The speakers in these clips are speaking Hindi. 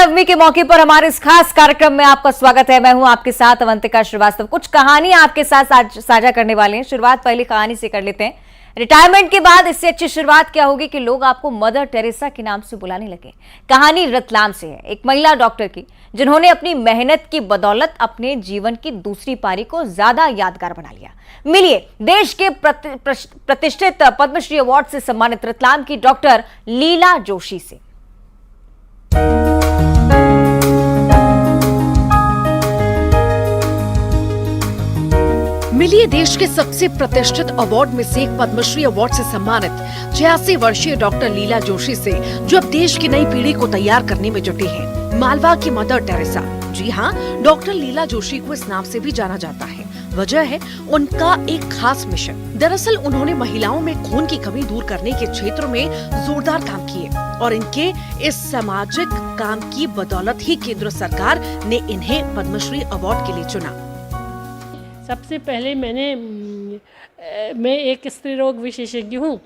रामनवमी के मौके पर हमारे इस खास कार्यक्रम में आपका स्वागत है। मैं हूं आपके साथ अवंतिका श्रीवास्तव। कुछ कहानी आपके साथ साझा करने वाले हैं। शुरुआत पहली कहानी से कर लेते हैं। रिटायरमेंट के बाद इससे अच्छी शुरुआत क्या होगी कि लोग आपको मदर टेरेसा के नाम से बुलाने लगे। कहानी रतलाम से है, एक महिला डॉक्टर की, जिन्होंने अपनी मेहनत की बदौलत अपने जीवन की दूसरी पारी को ज्यादा यादगार बना लिया। मिलिए देश के प्रतिष्ठित पद्मश्री अवार्ड से सम्मानित रतलाम की डॉक्टर लीला जोशी से। मिलिए देश के सबसे प्रतिष्ठित अवार्ड में से एक पद्मश्री अवार्ड से सम्मानित 86 वर्षीय डॉक्टर लीला जोशी से, जो अब देश की नई पीढ़ी को तैयार करने में जुटी हैं। मालवा की मदर टेरेसा, जी हाँ, डॉक्टर लीला जोशी को इस नाम से भी जाना जाता है। वजह है उनका एक खास मिशन। दरअसल उन्होंने महिलाओं में खून की कमी दूर करने के क्षेत्र में जोरदार काम किए और इनके इस सामाजिक काम की बदौलत ही केंद्र सरकार ने इन्हें पद्मश्री अवार्ड के लिए चुना। सबसे पहले मैं एक स्त्री रोग विशेषज्ञ हूँ,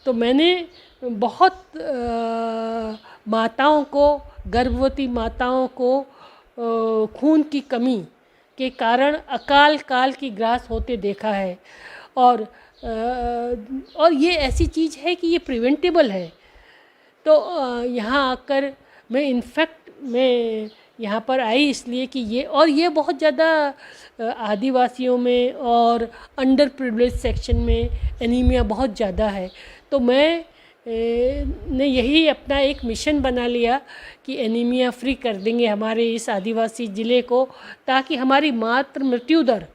तो मैंने बहुत माताओं को, गर्भवती माताओं को खून की कमी के कारण अकाल काल की ग्रास होते देखा है। और ये ऐसी चीज़ है कि ये प्रिवेंटेबल है। तो यहाँ आकर मैं यहाँ पर आई इसलिए कि ये बहुत ज़्यादा आदिवासियों में और अंडर प्रिविलेज सेक्शन में एनीमिया बहुत ज़्यादा है। तो मैं ने यही अपना एक मिशन बना लिया कि एनीमिया फ्री कर देंगे हमारे इस आदिवासी ज़िले को, ताकि हमारी मातृ मृत्यु दर,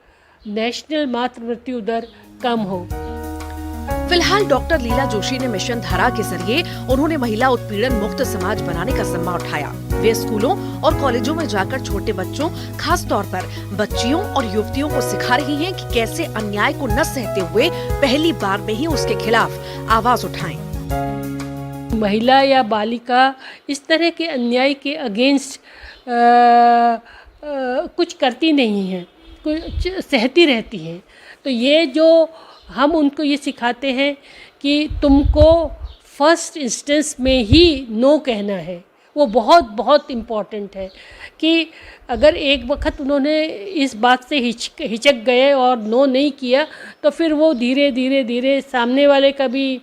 नेशनल मातृ मृत्यु दर कम हो। फिलहाल डॉक्टर लीला जोशी ने मिशन धारा के जरिए उन्होंने महिला उत्पीड़न मुक्त समाज बनाने का सम्मा उठाया। वे स्कूलों और कॉलेजों में जाकर छोटे बच्चों, खास तौर पर बच्चियों और युवतियों को सिखा रही हैं कि कैसे अन्याय को न सहते हुए पहली बार में ही उसके खिलाफ आवाज उठाएं। महिला या बालिका इस तरह के अन्याय के अगेंस्ट कुछ करती नहीं है, कुछ सहती रहती है। तो ये जो हम उनको ये सिखाते हैं कि तुमको फर्स्ट इंस्टेंस में ही नो कहना है, वो बहुत बहुत इम्पॉर्टेंट है। कि अगर एक वक्त उन्होंने इस बात से हिचक गए और नो नहीं किया, तो फिर वो धीरे धीरे सामने वाले का भी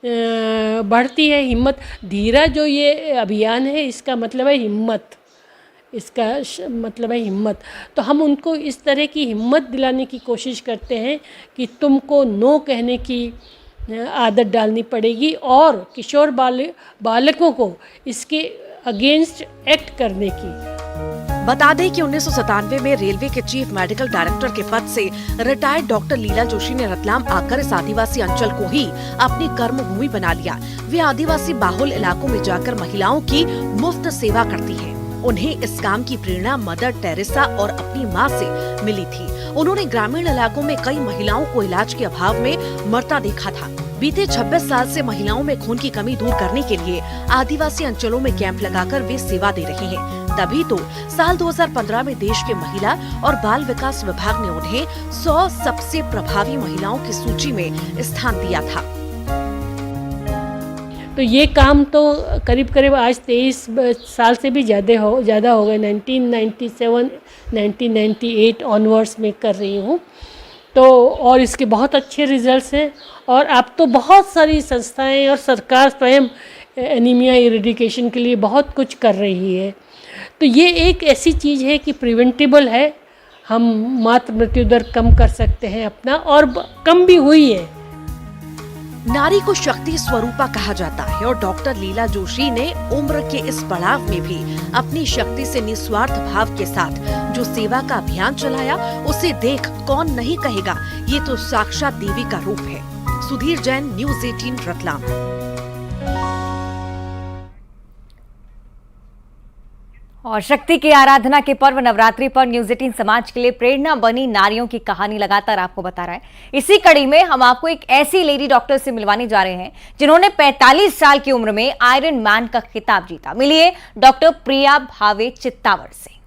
बढ़ती है हिम्मत। धीरा जो ये अभियान है, इसका मतलब है हिम्मत, तो हम उनको इस तरह की हिम्मत दिलाने की कोशिश करते हैं कि तुमको नो कहने की आदत डालनी पड़ेगी और किशोर बालकों को इसके अगेंस्ट एक्ट करने की। बता दें कि 1997 में रेलवे के चीफ मेडिकल डायरेक्टर के पद से रिटायर्ड डॉक्टर लीला जोशी ने रतलाम आकर इस आदिवासी अंचल को ही अपनी कर्मभूमि बना लिया। वे आदिवासी बाहुल इलाकों में जाकर महिलाओं की मुफ्त सेवा करती हैं। उन्हें इस काम की प्रेरणा मदर टेरेसा और अपनी मां से मिली थी। उन्होंने ग्रामीण इलाकों में कई महिलाओं को इलाज के अभाव में मरता देखा था। बीते 26 साल से महिलाओं में खून की कमी दूर करने के लिए आदिवासी अंचलों में कैंप लगाकर वे सेवा दे रहे हैं। तभी तो साल 2015 में देश के महिला और बाल विकास विभाग ने उन्हें 100 सबसे प्रभावी महिलाओं की सूची में स्थान दिया था। तो ये काम तो करीब आज 23 साल से भी ज़्यादा हो गए। 1997, 1998 ऑनवर्ड्स में कर रही हूँ। तो और इसके बहुत अच्छे रिजल्ट्स हैं। और अब तो बहुत सारी संस्थाएं और सरकार स्वयं एनीमिया इरेडिकेशन के लिए बहुत कुछ कर रही है। तो ये एक ऐसी चीज़ है कि प्रिवेंटेबल है। हम मातृ मृत्यु दर कम कर सकते हैं अपना, और कम भी हुई है। नारी को शक्ति स्वरूपा कहा जाता है और डॉक्टर लीला जोशी ने उम्र के इस पड़ाव में भी अपनी शक्ति से निस्वार्थ भाव के साथ जो सेवा का अभियान चलाया, उसे देख कौन नहीं कहेगा ये तो साक्षात देवी का रूप है। सुधीर जैन, न्यूज़ 18 रतलाम। और शक्ति की आराधना के पर्व नवरात्रि पर न्यूज़ 18 समाज के लिए प्रेरणा बनी नारियों की कहानी लगातार आपको बता रहा है। इसी कड़ी में हम आपको एक ऐसी लेडी डॉक्टर से मिलवाने जा रहे हैं जिन्होंने 45 साल की उम्र में आयरन मैन का खिताब जीता। मिलिए डॉक्टर प्रिया भावे चित्तावर से।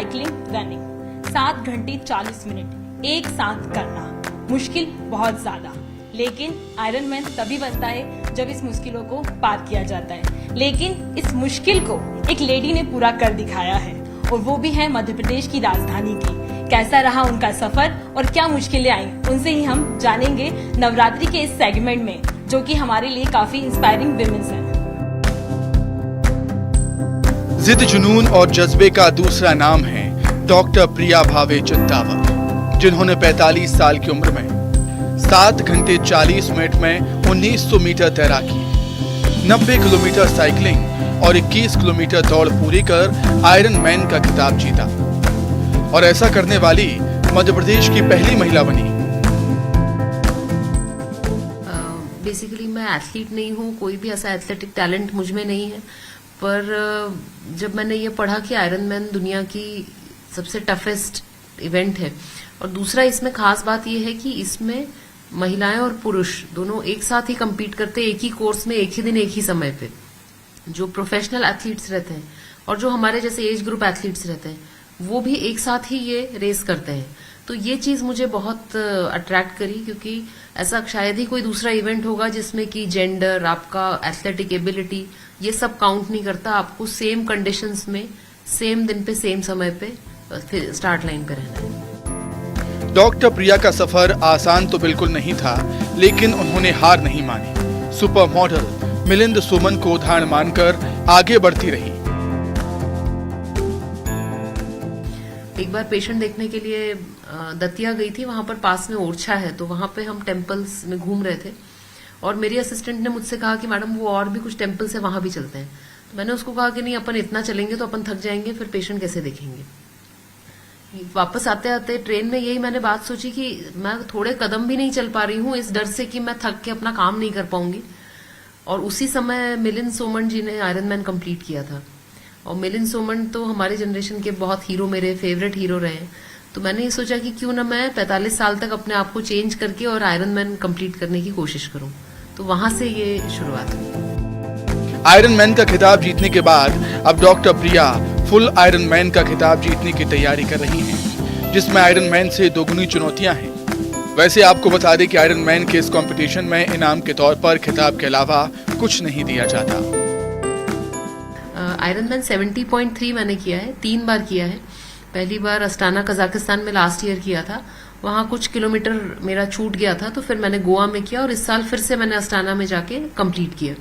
साइकिलिंग, रनिंग 7 घंटे 40 मिनट एक साथ करना मुश्किल बहुत ज्यादा, लेकिन आयरनमैन तभी बनता है जब इस मुश्किलों को पार किया जाता है। लेकिन इस मुश्किल को एक लेडी ने पूरा कर दिखाया है, और वो भी है मध्य प्रदेश की राजधानी की। कैसा रहा उनका सफर और क्या मुश्किलें आई, उनसे ही हम जानेंगे नवरात्रि के इस सेगमेंट में, जो कि हमारे लिए काफी इंस्पायरिंग विमेंस है। जिद, जुनून और जज्बे का दूसरा नाम है डॉक्टर प्रिया भावे चित्तावर, जिन्होंने 45 साल की उम्र में 7 घंटे 40 मिनट में 1900 मीटर तैराकी, 90 किलोमीटर साइकिलिंग और 21 किलोमीटर दौड़ पूरी कर आयरन मैन का खिताब जीता, और ऐसा करने वाली मध्य प्रदेश की पहली महिला बनी। बेसिकली मैं एथलीट नहीं हूँ, कोई भी ऐसा एथलेटिक टैलेंट मुझ में नहीं है, पर जब मैंने ये पढ़ा कि आयरन मैन दुनिया की सबसे टफेस्ट इवेंट है, और दूसरा इसमें खास बात यह है कि इसमें महिलाएं और पुरुष दोनों एक साथ ही compete करते हैं, एक ही कोर्स में, एक ही दिन, एक ही समय पे। जो प्रोफेशनल एथलीट्स रहते हैं और जो हमारे जैसे एज ग्रुप एथलीट्स रहते हैं, वो भी एक साथ ही ये रेस करते हैं। तो ये चीज मुझे बहुत अट्रैक्ट करी, क्योंकि ऐसा शायद ही कोई दूसरा इवेंट होगा जिसमें कि जेंडर, आपका एथलेटिक एबिलिटी, ये सब काउंट नहीं करता। आपको सेम कंडीशंस में, सेम दिन पे, सेम समय पे फिर स्टार्ट लाइन पे रहना है। डॉक्टर प्रिया का सफर आसान तो बिल्कुल नहीं था, लेकिन उन्होंने हार नहीं मानी। सुपर मॉडल मिलिंद सोमन को उदाहरण मानकर आगे बढ़ती रही। एक बार पेशेंट देखने के लिए दतिया गई थी, वहां पर पास में ओरछा है, तो वहां पे हम टेम्पल्स में घूम रहे थे, और मेरी असिस्टेंट ने मुझसे कहा कि मैडम वो और भी कुछ टेम्पल्स है, वहां भी चलते हैं। तो मैंने उसको कहा कि नहीं, अपन इतना चलेंगे तो अपन थक जाएंगे, फिर पेशेंट कैसे देखेंगे। वापस आते आते ट्रेन में यही मैंने बात सोची कि मैं थोड़े कदम भी नहीं चल पा रही हूँ इस डर से कि मैं थक के अपना काम नहीं कर पाऊंगी। और उसी समय मिलिंद सोमन जी ने आयरन मैन कंप्लीट किया था, और मिलिंद सोमन तो हमारे जनरेशन के बहुत हीरो, मेरे फेवरेट हीरो रहे। तो मैंने ये सोचा कि क्यों ना मैं 45 साल तक अपने आप को चेंज करके और आयरन मैन कंप्लीट करने की कोशिश करूं। तो वहां से ये शुरुआत हुई। आयरन मैन का खिताब जीतने के बाद अब डॉक्टर प्रिया फुल आयरन मैन का खिताब जीतने की तैयारी कर रही हैं, जिसमें आयरन मैन से दोगुनी चुनौतियां हैं। वैसे आपको बता दें कि आयरन मैन के इस कंपटीशन में इनाम के तौर पर खिताब के अलावा कुछ नहीं दिया जाता। आयरन मैन 70.3 मैंने किया है, 3 बार किया है। पहली बार अस्टाना कजाकिस्तान में लास्ट ईयर किया था, वहां कुछ किलोमीटर मेरा छूट गया था, तो फिर मैंने गोवा में किया, और इस साल फिर से मैंने अस्टाना में जाके कंप्लीट किया।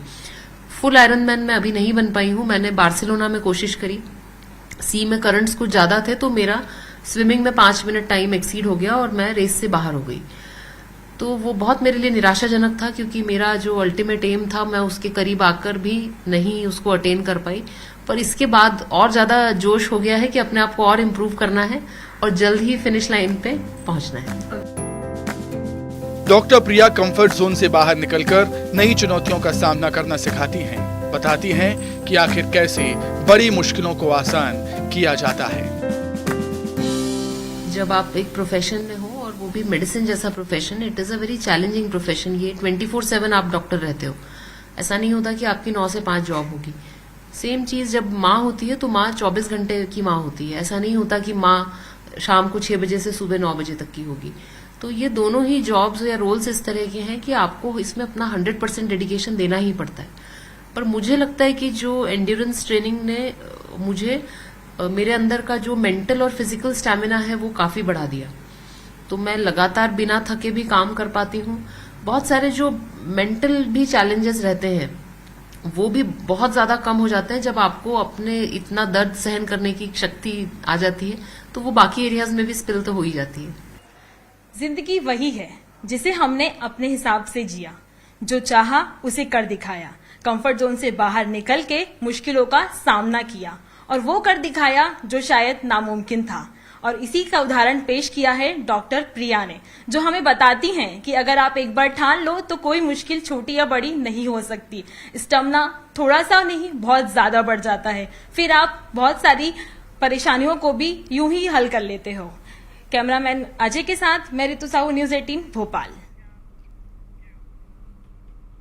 फुल आयरन मैन मैं अभी नहीं बन पाई हूं। मैंने बार्सिलोना में कोशिश करी, सी में करंट्स कुछ ज्यादा थे, तो मेरा स्विमिंग में 5 मिनट टाइम एक्सीड हो गया और मैं रेस से बाहर हो गई। तो वो बहुत मेरे लिए निराशाजनक था, क्योंकि मेरा जो अल्टीमेट एम था मैं उसके करीब आकर भी नहीं उसको अटेन कर पाई। पर इसके बाद और ज्यादा जोश हो गया है कि अपने आप को और इम्प्रूव करना है और जल्द ही फिनिश लाइन पे पहुंचना है। डॉक्टर प्रिया कंफर्ट जोन से बाहर निकलकर नई चुनौतियों का सामना करना सिखाती हैं, बताती हैं कि आखिर कैसे बड़ी मुश्किलों को आसान किया जाता है। जब आप एक प्रोफेशन में हो, और वो भी मेडिसिन जैसा profession, it is a very challenging profession. ये 24/7 आप डॉक्टर रहते हो, ऐसा नहीं होता कि आपकी 9 से 5 जॉब होगी। सेम चीज जब माँ होती है तो माँ 24 घंटे की माँ होती है, ऐसा नहीं होता कि माँ शाम को 6 बजे से सुबह 9 बजे तक की होगी। तो ये दोनों ही जॉब्स या रोल्स इस तरह के हैं कि आपको इसमें अपना 100% डेडिकेशन देना ही पड़ता है। पर मुझे लगता है कि जो एंड्योरेंस ट्रेनिंग ने मुझे मेरे अंदर का जो मेंटल और फिजिकल स्टैमिना है वो काफी बढ़ा दिया। तो मैं लगातार बिना थके भी काम कर पाती हूँ। बहुत सारे जो मेंटल भी चैलेंजेस रहते हैं वो भी बहुत ज्यादा कम हो जाते हैं जब आपको अपने इतना दर्द सहन करने की शक्ति आ जाती है, तो वो बाकी एरियाज में भी स्पिल तो हो ही जाती है। जिंदगी वही है जिसे हमने अपने हिसाब से जिया, जो चाहा उसे कर दिखाया, कंफर्ट जोन से बाहर निकल के मुश्किलों का सामना किया और वो कर दिखाया जो शायद नामुमकिन था। और इसी का उदाहरण पेश किया है डॉक्टर प्रिया ने, जो हमें बताती हैं कि अगर आप एक बार ठान लो तो कोई मुश्किल छोटी या बड़ी नहीं हो सकती। स्टेमिना थोड़ा सा नहीं, बहुत ज्यादा बढ़ जाता है, फिर आप बहुत सारी परेशानियों को भी यूं ही हल कर लेते हो। कैमरामैन अजय के साथ मैं ऋतु साहू, न्यूज़ 18 भोपाल।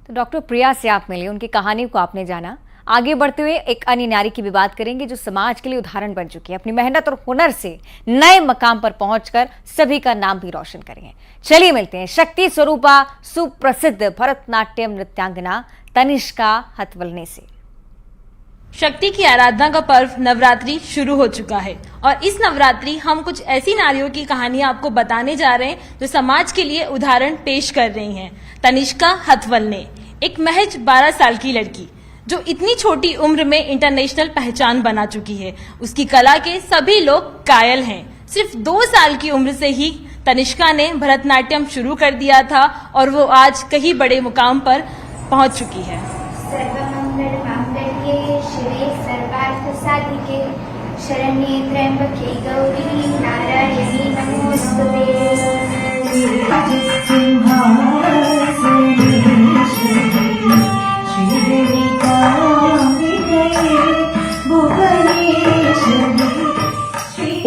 तो डॉक्टर प्रिया से आप मिले, उनकी कहानी को आपने जाना। आगे बढ़ते हुए एक अन्य नारी की भी बात करेंगे जो समाज के लिए उदाहरण बन चुकी है। अपनी मेहनत और हुनर से नए मकाम पर पहुंचकर सभी का नाम भी रोशन करी है। चलिए मिलते हैं शक्ति स्वरूपा सुप्रसिद्ध भरतनाट्यम नृत्यांगना तनिष्का हथवलने से। शक्ति की आराधना का पर्व नवरात्रि शुरू हो चुका है और इस नवरात्रि हम कुछ ऐसी नारियों की कहानियां आपको बताने जा रहे हैं जो समाज के लिए उदाहरण पेश कर रही हैं। तनिष्का हथवलने एक महज 12 साल की लड़की जो इतनी छोटी उम्र में इंटरनेशनल पहचान बना चुकी है। उसकी कला के सभी लोग कायल हैं। सिर्फ 2 साल की उम्र से ही तनिष्का ने भरतनाट्यम शुरू कर दिया था और वो आज कहीं बड़े मुकाम पर पहुंच चुकी है। शिवे सर्वार्थ साधिके शरण्ये त्र्यंबके गौरी नारायणी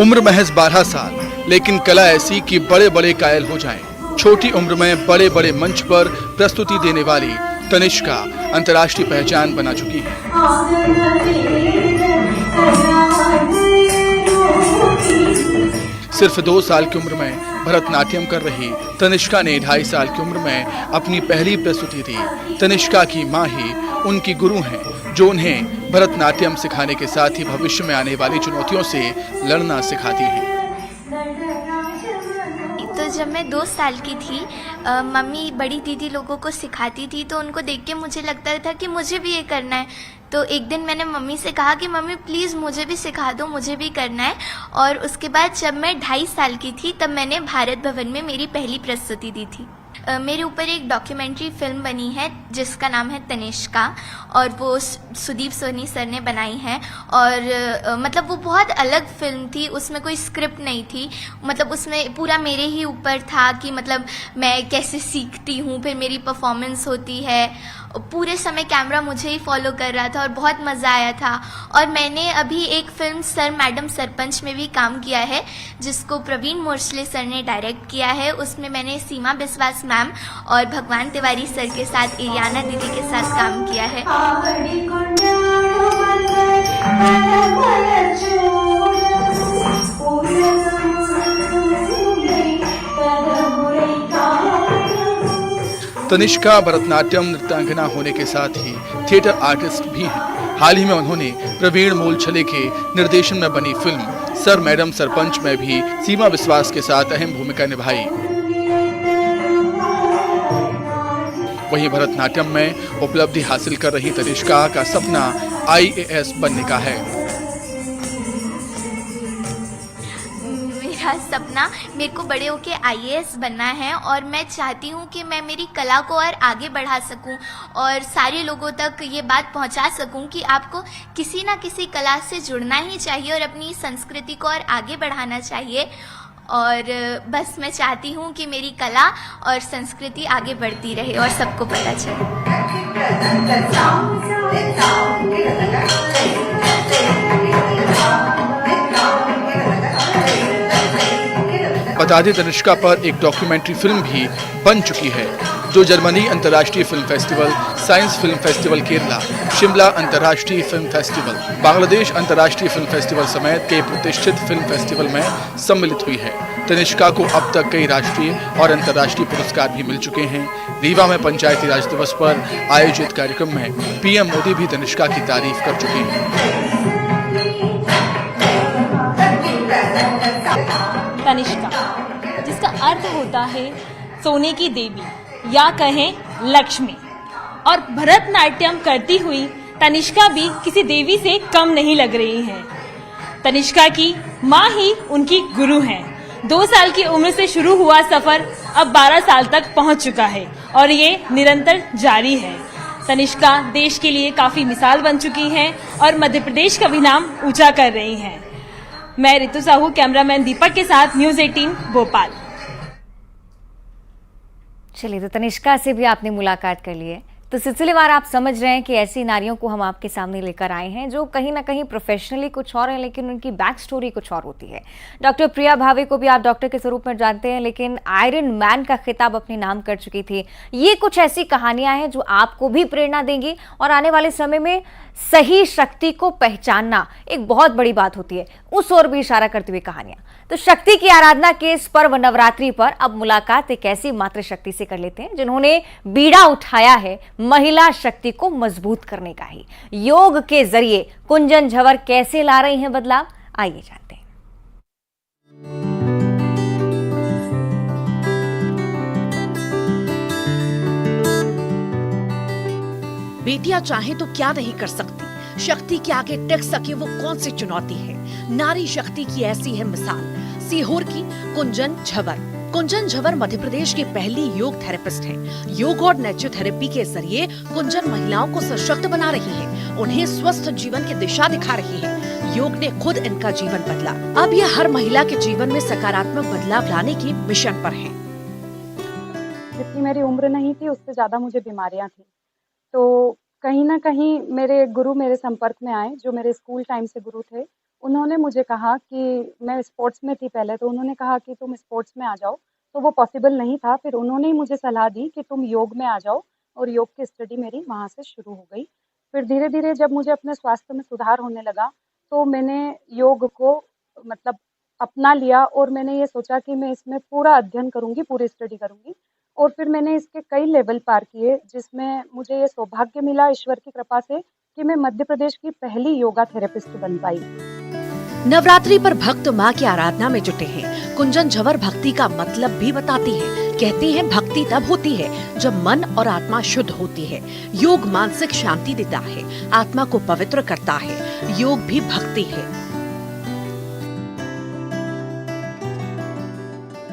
उम्र महज 12 साल, लेकिन कला ऐसी कि बड़े बड़े कायल हो जाएं। छोटी उम्र में बड़े बड़े मंच पर प्रस्तुति देने वाली तनिष्का अंतर्राष्ट्रीय पहचान बना चुकी है। सिर्फ 2 साल की उम्र में भरतनाट्यम कर रही तनिष्का ने 2.5 साल की उम्र में अपनी पहली प्रस्तुति दी। तनिष्का की मां ही उनकी गुरु हैं, जो उन्हें भरतनाट्यम सिखाने के साथ ही भविष्य में आने वाली चुनौतियों से लड़ना सिखाती हैं। तो जब मैं 2 साल की थी, मम्मी बड़ी दीदी लोगों को सिखाती थी, तो उनको देख के मुझे लगता था कि मुझे भी ये करना है। तो एक दिन मैंने मम्मी से कहा कि मम्मी प्लीज़ मुझे भी सिखा दो, मुझे भी करना है। और उसके बाद जब मैं 2.5 साल की थी तब मैंने भारत भवन में मेरी पहली प्रस्तुति दी थी। मेरे ऊपर एक डॉक्यूमेंट्री फिल्म बनी है जिसका नाम है तनिष्का, और वो सुदीप सोनी सर ने बनाई है। और मतलब वो बहुत अलग फिल्म थी, उसमें कोई स्क्रिप्ट नहीं थी। मतलब उसमें पूरा मेरे ही ऊपर था कि मतलब मैं कैसे सीखती हूँ, फिर मेरी परफॉर्मेंस होती है। पूरे समय कैमरा मुझे ही फॉलो कर रहा था और बहुत मज़ा आया था। और मैंने अभी एक फिल्म सर मैडम सरपंच में भी काम किया है, जिसको प्रवीण मोर्शले सर ने डायरेक्ट किया है। उसमें मैंने सीमा बिस्वास मैम और भगवान तिवारी सर के साथ, इरियाना दीदी के साथ काम किया है। तनिष्का भरतनाट्यम नृत्यांगना होने के साथ ही थिएटर आर्टिस्ट भी हैं। हाल ही में उन्होंने प्रवीण मोलछले के निर्देशन में बनी फिल्म सर मैडम सरपंच में भी सीमा बिस्वास के साथ अहम भूमिका निभाई। वहीं भरतनाट्यम में उपलब्धि हासिल कर रही तनिष्का का सपना IAS बनने का है। मेरा सपना मेरे को बड़े होके IAS बनना है, और मैं चाहती हूँ कि मैं मेरी कला को और आगे बढ़ा सकूँ और सारे लोगों तक ये बात पहुँचा सकूँ कि आपको किसी ना किसी कला से जुड़ना ही चाहिए और अपनी संस्कृति को और आगे बढ़ाना चाहिए। और बस मैं चाहती हूँ कि मेरी कला और संस्कृति आगे बढ़ती रहे और सबको पता चले। बता दें तनिष्का पर एक डॉक्यूमेंट्री फिल्म भी बन चुकी है, जो जर्मनी अंतर्राष्ट्रीय film festival, science film festival Kerala, Shimla अंतर्राष्ट्रीय फिल्म फेस्टिवल, बांग्लादेश अंतर्राष्ट्रीय फिल्म फेस्टिवल समेत कई प्रतिष्ठित फिल्म फेस्टिवल में सम्मिलित हुई है। तनिष्का को अब तक कई राष्ट्रीय और अंतर्राष्ट्रीय पुरस्कार भी मिल चुके हैं। रीवा में पंचायती राज दिवस पर आयोजित कार्यक्रम में PM मोदी भी तनिष्का की तारीफ कर चुके हैं। तनिष्का, जिसका अर्थ होता है सोने की देवी या कहें लक्ष्मी, और भरतनाट्यम करती हुई तनिष्का भी किसी देवी से कम नहीं लग रही हैं। तनिष्का की माँ ही उनकी गुरु हैं। 2 साल की उम्र से शुरू हुआ सफर अब 12 साल तक पहुंच चुका है और ये निरंतर जारी है। तनिष्का देश के लिए काफी मिसाल बन चुकी हैं और मध्य प्रदेश का भी नाम ऊंचा कर रही हैं। मैं रितु साहू, कैमरामैन दीपक के साथ न्यूज़ 18 भोपाल। चलिए, तो तनिष्का से भी आपने मुलाकात कर ली है। तो सिलसिलेवार आप समझ रहे हैं कि ऐसी नारियों को हम आपके सामने लेकर आए हैं जो कहीं ना कहीं प्रोफेशनली कुछ और है, लेकिन उनकी बैक स्टोरी कुछ और होती है। डॉक्टर प्रिया भावे को भी आप डॉक्टर के स्वरूप में जानते हैं, लेकिन आयरन मैन का खिताब अपने नाम कर चुकी थी। ये कुछ ऐसी कहानियां हैं जो आपको भी प्रेरणा देंगी और आने वाले समय में सही शक्ति को पहचानना एक बहुत बड़ी बात होती है, उस ओर भी इशारा करती हुई कहानियां। तो शक्ति की आराधना के इस पर्व नवरात्रि पर अब मुलाकात एक ऐसी मातृशक्ति से कर लेते हैं जिन्होंने बीड़ा उठाया है महिला शक्ति को मजबूत करने का ही। योग के जरिए कुंजन झवर कैसे ला रही हैं बदलाव, आइए जानते हैं। बेटियां चाहे तो क्या नहीं कर सकती, शक्ति के आगे टिक सके वो कौन सी चुनौती है। नारी शक्ति की ऐसी है मिसाल सीहोर की कुंजन झवर। कुंजन झवर मध्य प्रदेश की पहली योग थेरेपिस्ट हैं। योग और नेचुरोथेरेपी के जरिए कुंजन महिलाओं को सशक्त बना रही है, उन्हें स्वस्थ जीवन की दिशा दिखा रही है। योग ने खुद इनका जीवन बदला। अब यह हर महिला के जीवन में सकारात्मक बदलाव लाने की मिशन पर है। जितनी मेरी उम्र नहीं थी उससे ज्यादा मुझे बीमारियां थी, तो कहीं ना कहीं मेरे गुरु मेरे संपर्क में आए, जो मेरे स्कूल टाइम से गुरु थे। उन्होंने मुझे कहा कि मैं स्पोर्ट्स में थी पहले, तो उन्होंने कहा कि तुम स्पोर्ट्स में आ जाओ, तो वो पॉसिबल नहीं था। फिर उन्होंने ही मुझे सलाह दी कि तुम योग में आ जाओ, और योग की स्टडी मेरी वहाँ से शुरू हो गई। फिर धीरे धीरे जब मुझे अपने स्वास्थ्य में सुधार होने लगा तो मैंने योग को मतलब अपना लिया, और मैंने ये सोचा कि मैं इसमें पूरा अध्ययन करूँगी, पूरी स्टडी करूँगी। और फिर मैंने इसके कई लेवल पार किए, जिसमें मुझे ये सौभाग्य मिला ईश्वर की कृपा से कि मैं मध्य प्रदेश की पहली योगा थेरेपिस्ट बन पाई। नवरात्रि पर भक्त माँ की आराधना में जुटे हैं। कुंजन झवर भक्ति का मतलब भी बताती हैं। कहती हैं भक्ति तब होती है जब मन और आत्मा शुद्ध होती है। योग मानसिक शांति देता है, आत्मा को पवित्र करता है। योग भी भक्ति है।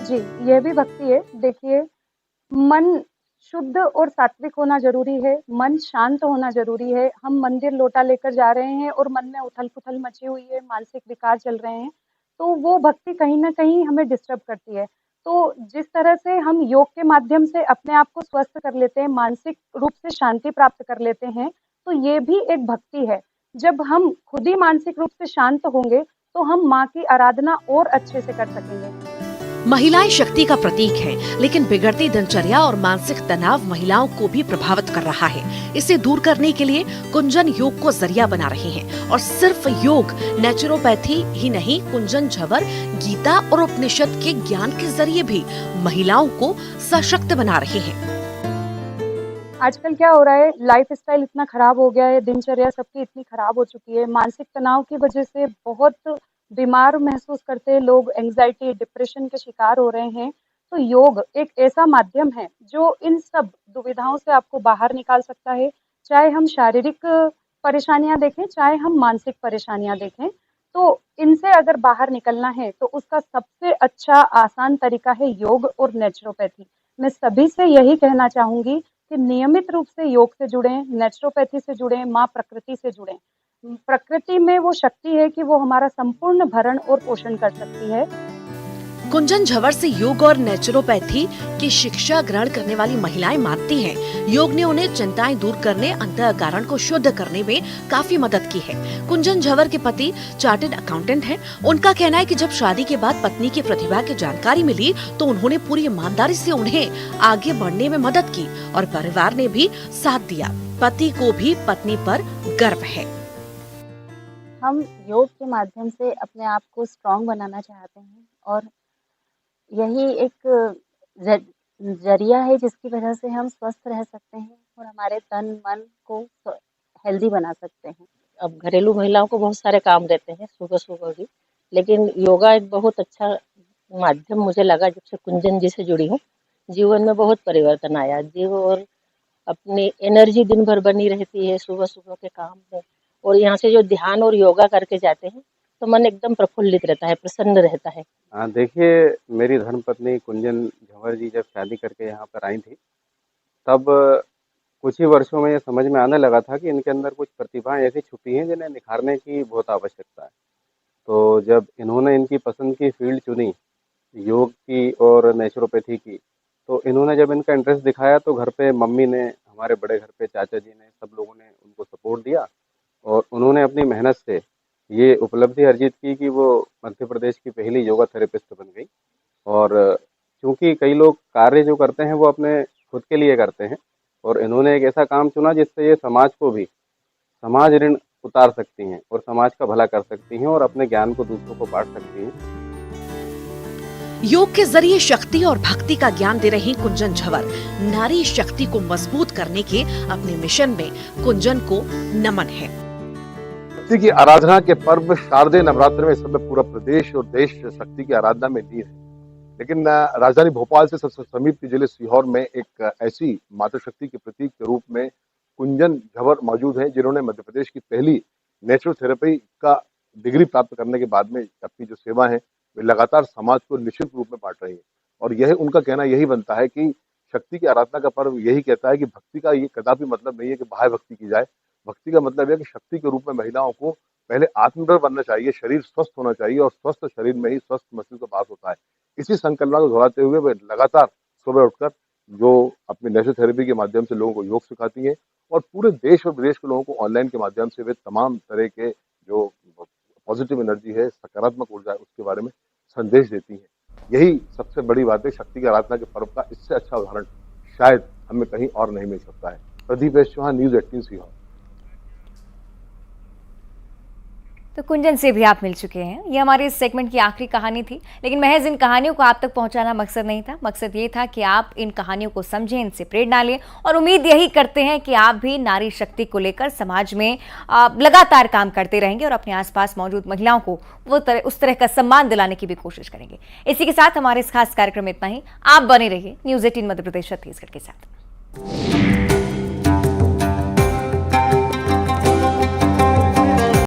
जी, ये भी भक्ति है। देखिए, मन शुद्ध और सात्विक होना जरूरी है, मन शांत होना जरूरी है। हम मंदिर लोटा लेकर जा रहे हैं और मन में उथल पुथल मची हुई है, मानसिक विकार चल रहे हैं, तो वो भक्ति कहीं ना कहीं हमें डिस्टर्ब करती है। तो जिस तरह से हम योग के माध्यम से अपने आप को स्वस्थ कर लेते हैं, मानसिक रूप से शांति प्राप्त कर लेते हैं, तो ये भी एक भक्ति है। जब हम खुद ही मानसिक रूप से शांत होंगे तो हम माँ की आराधना और अच्छे से कर सकेंगे। महिलाएं शक्ति का प्रतीक हैं, लेकिन बिगड़ती दिनचर्या और मानसिक तनाव महिलाओं को भी प्रभावित कर रहा है। इसे दूर करने के लिए कुंजन योग को जरिया बना रही हैं, और सिर्फ योग नेचुरोपैथी ही नहीं, कुंजन झवर गीता और उपनिषद के ज्ञान के जरिए भी महिलाओं को सशक्त बना रही हैं। आजकल क्या हो रहा है, लाइफस्टाइल इतना खराब हो गया है, दिनचर्या सबकी इतनी खराब हो चुकी है, मानसिक तनाव की वजह से बहुत बीमार महसूस करते हैं लोग, एंजाइटी डिप्रेशन के शिकार हो रहे हैं। तो योग एक ऐसा माध्यम है जो इन सब दुविधाओं से आपको बाहर निकाल सकता है। चाहे हम शारीरिक परेशानियां देखें, चाहे हम मानसिक परेशानियां देखें, तो इनसे अगर बाहर निकलना है तो उसका सबसे अच्छा आसान तरीका है योग और नेचुरोपैथी। मैं सभी से यही कहना चाहूंगी कि नियमित रूप से योग से जुड़ें, नेचुरोपैथी से जुड़ें, माँ प्रकृति से जुड़ें। प्रकृति में वो शक्ति है कि वो हमारा संपूर्ण भरण और पोषण कर सकती है। कुंजन झवर से योग और नेचुरोपैथी की शिक्षा ग्रहण करने वाली महिलाएं मानती हैं, योग ने उन्हें चिंताएं दूर करने, अंतःकरण को शुद्ध करने में काफी मदद की है। कुंजन झवर के पति चार्टर्ड अकाउंटेंट हैं। उनका कहना है कि जब शादी के बाद पत्नी की प्रतिभा की जानकारी मिली तो उन्होंने पूरी ईमानदारी से उन्हें आगे बढ़ने में मदद की, और परिवार ने भी साथ दिया। पति को भी पत्नी पर गर्व है। हम योग के माध्यम से अपने आप को स्ट्रांग बनाना चाहते हैं, और यही एक जरिया है जिसकी वजह से हम स्वस्थ रह सकते हैं और हमारे तन मन को हेल्दी बना सकते हैं। अब घरेलू महिलाओं को बहुत सारे काम रहते हैं सुबह सुबह भी, लेकिन योगा एक बहुत अच्छा माध्यम मुझे लगा। जब से कुंजन जी से जुड़ी हूँ, जीवन में बहुत परिवर्तन आया। जीव और अपनी एनर्जी दिन भर बनी रहती है सुबह सुबह के काम में, और यहाँ से जो ध्यान और योगा करके जाते हैं तो मन एकदम प्रफुल्लित रहता है, प्रसन्न रहता है। हाँ, देखिए, मेरी धर्मपत्नी कुंजन झवर जी जब शादी करके यहाँ पर आई थी, तब कुछ ही वर्षों में ये समझ में आने लगा था कि इनके अंदर कुछ प्रतिभाएं ऐसी छुपी हैं जिन्हें निखारने की बहुत आवश्यकता है। तो जब इन्होंने इनकी पसंद की फील्ड चुनी योग की और नेचुरोपैथी की, तो इन्होंने जब इनका इंटरेस्ट दिखाया तो घर पे मम्मी ने, हमारे बड़े घर पे चाचा जी ने, सब लोगों ने उनको सपोर्ट दिया और उन्होंने अपनी मेहनत से ये उपलब्धि अर्जित की कि वो मध्य प्रदेश की पहली योगा थेरेपिस्ट बन गई। और चूंकि कई लोग कार्य जो करते हैं वो अपने खुद के लिए करते हैं और इन्होंने एक ऐसा काम चुना जिससे ये समाज को भी समाज ऋण उतार सकती हैं और समाज का भला कर सकती हैं और अपने ज्ञान को दूसरों को बांट सकती हैं। योग के जरिए शक्ति और भक्ति का ज्ञान दे रही कुंजन झंवर नारी शक्ति को मजबूत करने के अपने मिशन में कुंजन को नमन है। शक्ति की आराधना के पर्व शारदीय नवरात्र में इस समय पूरा प्रदेश और देश शक्ति की आराधना में लीन है, लेकिन राजधानी भोपाल से सबसे समीप जिले सीहोर में एक ऐसी माता शक्ति के प्रतीक के रूप में कुंजन झंवर मौजूद है, जिन्होंने मध्य प्रदेश की पहली नेचुरल थेरेपी का डिग्री प्राप्त करने के बाद में अपनी जो सेवा है वे लगातार समाज को निश्चित रूप में बांट रही है। और यह उनका कहना यही बनता है कि शक्ति की आराधना का पर्व यही कहता है कि भक्ति का ये कदापि मतलब नहीं है कि बाह्य भक्ति की जाए। भक्ति का मतलब है कि शक्ति के रूप में महिलाओं को पहले आत्मनिर्भर बनना चाहिए, शरीर स्वस्थ होना चाहिए और स्वस्थ शरीर में ही स्वस्थ मस्तिष्क का वास होता है। इसी संकल्पना को दोहराते हुए वे लगातार सुबह उठकर जो अपनी नेचुरल थेरेपी के माध्यम से लोगों को योग सिखाती हैं और पूरे देश और विदेश के लोगों को ऑनलाइन के माध्यम से वे तमाम तरह के जो पॉजिटिव एनर्जी है, सकारात्मक ऊर्जा है, उसके बारे में संदेश देती हैं। यही सबसे बड़ी बात है शक्ति की आराधना के पर्व का। इससे अच्छा उदाहरण शायद हमें कहीं और नहीं मिल सकता है। Pradeep S Chauhan, news 18 Sehore. तो कुंजन से भी आप मिल चुके हैं। ये हमारे इस सेगमेंट की आखिरी कहानी थी, लेकिन महज इन कहानियों को आप तक पहुंचाना मकसद नहीं था। मकसद ये था कि आप इन कहानियों को समझें, इनसे प्रेरणा लें और उम्मीद यही करते हैं कि आप भी नारी शक्ति को लेकर समाज में लगातार काम करते रहेंगे और अपने आसपास मौजूद महिलाओं को उस तरह का सम्मान दिलाने की भी कोशिश करेंगे। इसी के साथ हमारे इस खास कार्यक्रम में इतना ही। आप बने रहिए न्यूज़ 18 मध्य प्रदेश छत्तीसगढ़ के साथ।